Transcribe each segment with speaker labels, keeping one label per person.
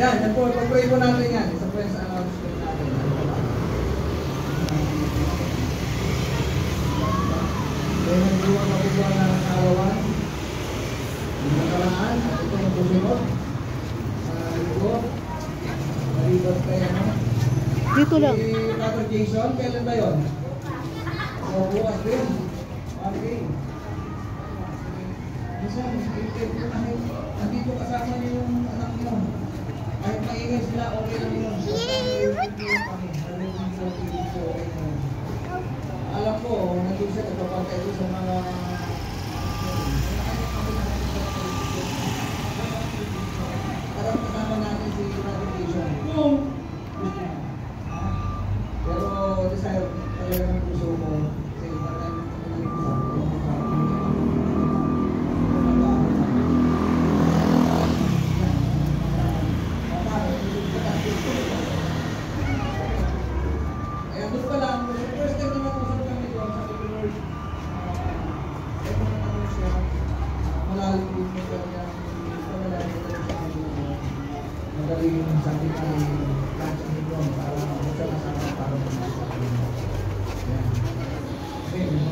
Speaker 1: Ayan, yan po. Pag-pray po natin yan. Isa po yan sa announcement natin. Kaya nagbuwan na po ng arawan. Yung nakaraan. At ito yung pusunod. Ito. Malibot kayo, no?
Speaker 2: Dito lang.
Speaker 1: Si Brother Jason, kailan ba yun? O, bukas din. Okay. Minsan, nandito kasama niyo yung anak mo. Kahit maingay sila, okay lang yun. Alam ko, nandun siya nagpapantay ko sa mga parang kasama natin si Radiation. Pero desire talaga ng puso ko kasi parang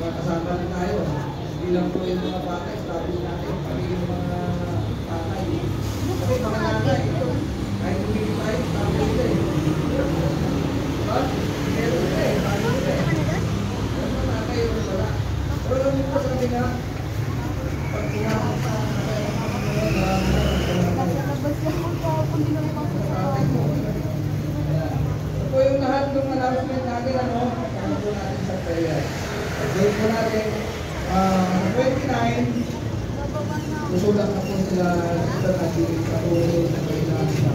Speaker 1: kasama na tayo. Hindi lang po yung mga bata, establish natin. Pati yung mga tatay. Kasi mga nanay, ito, kahit hindi tayo, establish nila eh. Diba? Meron sila eh, tayo nila eh. Meron mga tatay yung wala. Pero alam mo po sa kanila, pag sinakot sa ito yung lahat ng announcement natin, ano? Ano po natin sa prayer. Gawin po natin, 29, susulat na po sila sa natin sa ulo na kailangan sa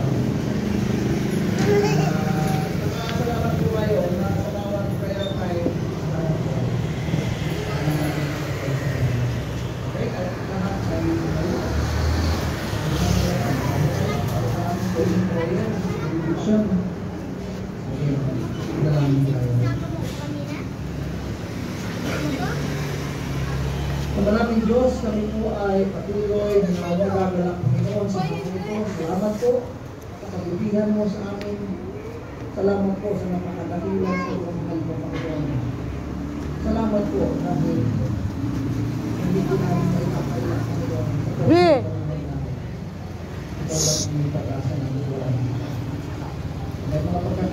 Speaker 1: salamat po kayo na salamat prayer time. Okay, at lahat ay benediction. Maraming Diyos, kami po ay patuloy na nagagalang Panginoon sa Panginoon. Salamat po sa kabutihan mo sa amin. Salamat po sa napakadahilan po ng mahal mo, Panginoon. Salamat po dahil hindi ko namin may kapailan, Panginoon. Ito lang yung pag-asa ng buwan. May mga pagkakataon